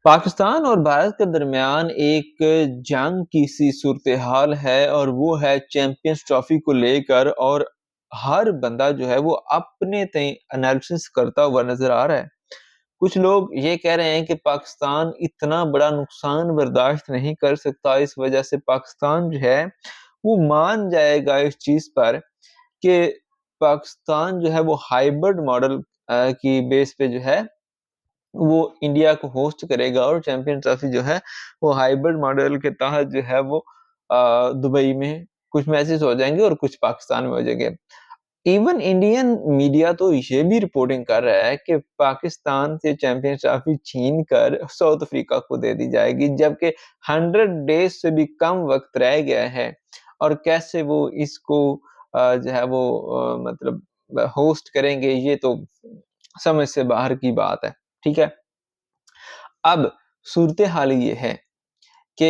پاکستان اور بھارت کے درمیان ایک جنگ کی سی صورتحال ہے اور وہ ہے چیمپئنز ٹرافی کو لے کر، اور ہر بندہ جو ہے وہ اپنے تئیں انالیسس کرتا ہوا نظر آ رہا ہے۔ کچھ لوگ یہ کہہ رہے ہیں کہ پاکستان اتنا بڑا نقصان برداشت نہیں کر سکتا، اس وجہ سے پاکستان جو ہے وہ مان جائے گا اس چیز پر کہ پاکستان جو ہے وہ ہائیبرڈ ماڈل کی بیس پہ جو ہے وہ انڈیا کو ہوسٹ کرے گا، اور چیمپئن ٹرافی جو ہے وہ ہائیبرڈ ماڈل کے تحت جو ہے وہ دبئی میں کچھ میچز ہو جائیں گے اور کچھ پاکستان میں ہو جائیں گے۔ ایون انڈین میڈیا تو یہ بھی رپورٹنگ کر رہا ہے کہ پاکستان سے چیمپئن ٹرافی چھین کر ساؤتھ افریقہ کو دے دی جائے گی، جبکہ 100 ڈیز سے بھی کم وقت رہ گیا ہے، اور کیسے وہ اس کو جو ہے وہ مطلب ہوسٹ کریں گے، یہ تو سمجھ سے باہر کی بات ہے۔ ٹھیک ہے، اب صورتحال یہ ہے کہ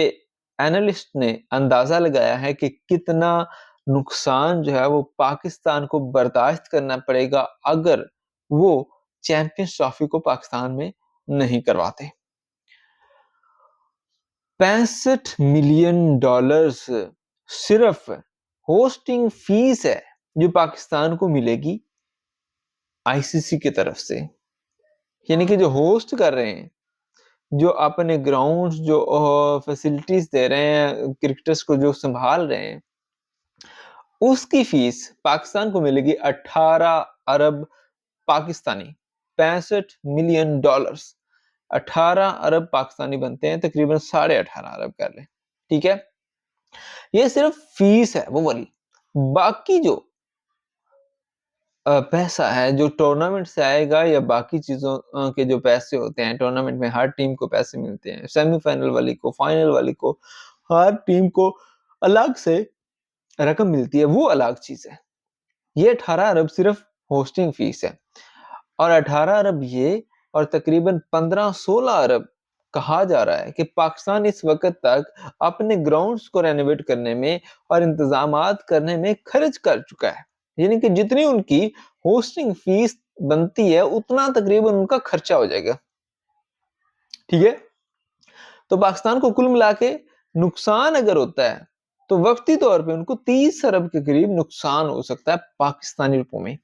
اینالسٹ نے اندازہ لگایا ہے کہ کتنا نقصان جو ہے وہ پاکستان کو برداشت کرنا پڑے گا اگر وہ چیمپئنز ٹرافی کو پاکستان میں نہیں کرواتے۔ $65 ملین صرف ہوسٹنگ فیس ہے جو پاکستان کو ملے گی آئی سی سی کی طرف سے، یعنی کہ جو ہوسٹ کر رہے ہیں، جو اپنے گراؤنڈ جو فیسلٹیز دے رہے ہیں، کرکٹرز کو جو سنبھال رہے ہیں، اس کی فیس پاکستان کو ملے گی 18 ارب پاکستانی۔ $65 ملین 18 ارب پاکستانی بنتے ہیں، تقریباً 18.5 ارب کر لیں۔ ٹھیک ہے، یہ صرف فیس ہے وہ والی، باقی جو پیسہ ہے جو ٹورنامنٹ سے آئے گا یا باقی چیزوں کے جو پیسے ہوتے ہیں، ٹورنامنٹ میں ہر ٹیم کو پیسے ملتے ہیں، سیمی فائنل والی کو، فائنل والی کو، ہر ٹیم کو الگ سے رقم ملتی ہے، وہ الگ چیز ہے۔ یہ 18 ارب صرف ہوسٹنگ فیس ہے، اور 18 ارب یہ، اور تقریباً 15-16 ارب کہا جا رہا ہے کہ پاکستان اس وقت تک اپنے گراؤنڈز کو رینوویٹ کرنے میں اور انتظامات کرنے میں خرچ کر چکا ہے، یعنی کہ جتنی ان کی ہوسٹنگ فیس بنتی ہے اتنا تقریباً ان کا خرچہ ہو جائے گا۔ ٹھیک ہے، تو پاکستان کو کل ملا کے نقصان اگر ہوتا ہے تو وقتی طور پہ ان کو 30 ارب کے قریب نقصان ہو سکتا ہے پاکستانی روپوں میں،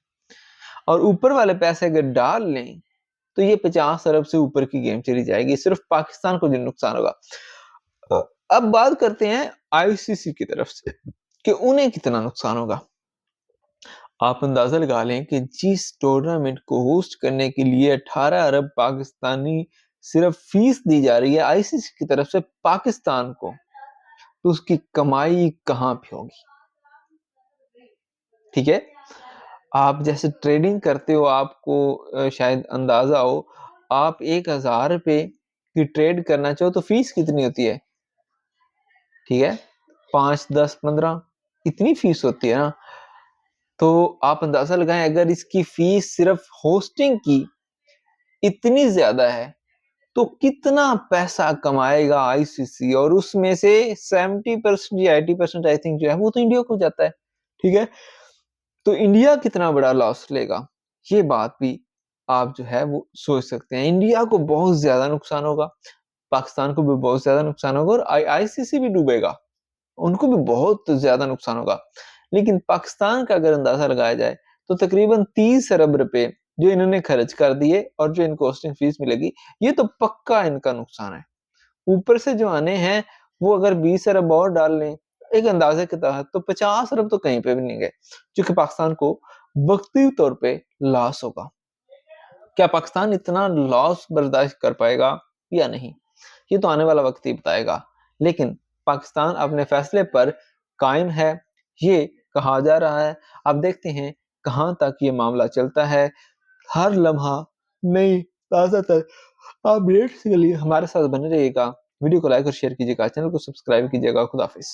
اور اوپر والے پیسے اگر ڈال لیں تو یہ 50 ارب سے اوپر کی گیم چلی جائے گی، صرف پاکستان کو جو نقصان ہوگا۔ اب بات کرتے ہیں آئی سی سی کی طرف سے کہ انہیں کتنا نقصان ہوگا۔ آپ اندازہ لگا لیں کہ جس ٹورنامنٹ کو ہوسٹ کرنے کے لیے 18 ارب پاکستانی صرف فیس دی جا رہی ہے آئی سی سی کی طرف سے پاکستان کو، تو اس کی کمائی کہاں پہ ہوگی؟ ٹھیک ہے، آپ جیسے ٹریڈنگ کرتے ہو، آپ کو شاید اندازہ ہو، آپ 1000 روپے کی ٹریڈ کرنا چاہو تو فیس کتنی ہوتی ہے؟ ٹھیک ہے، 5 10 15 اتنی فیس ہوتی ہے نا، تو آپ اندازہ لگائیں اگر اس کی فیس صرف ہوسٹنگ کی اتنی زیادہ ہے تو کتنا پیسہ کمائے گا آئی سی سی، اور اس میں سے 70% یا 80% آئی تھنک جو ہے وہ تو انڈیا کو جاتا ہے۔ ٹھیک ہے، تو انڈیا کتنا بڑا لاس لے گا، یہ بات بھی آپ جو ہے وہ سوچ سکتے ہیں۔ انڈیا کو بہت زیادہ نقصان ہوگا، پاکستان کو بھی بہت زیادہ نقصان ہوگا، اور آئی سی سی بھی ڈوبے گا، ان کو بھی بہت زیادہ نقصان ہوگا۔ لیکن پاکستان کا اگر اندازہ لگایا جائے تو تقریباً 30 ارب روپے جو انہوں نے خرچ کر دیے اور جو ان کو ہوسٹنگ فیس ملے گی، یہ تو پکا ان کا نقصان ہے۔ اوپر سے جو آنے ہیں وہ اگر 20 ارب اور ڈال لیں ایک اندازے کے تحت، تو 50 ارب تو کہیں پہ بھی نہیں گئے، چونکہ پاکستان کو وقتی طور پہ لاس ہوگا۔ کیا پاکستان اتنا لاس برداشت کر پائے گا یا نہیں، یہ تو آنے والا وقت ہی بتائے گا، لیکن پاکستان اپنے فیصلے پر قائم ہے، یہ کہا جا رہا ہے۔ اب دیکھتے ہیں کہاں تک یہ معاملہ چلتا ہے۔ ہر لمحہ نئی تازہ تر اپڈیٹس کے لیے ہمارے ساتھ بنے رہیے گا، ویڈیو کو لائک اور شیئر کیجیے گا، چینل کو سبسکرائب کیجیے گا۔ خدا حافظ۔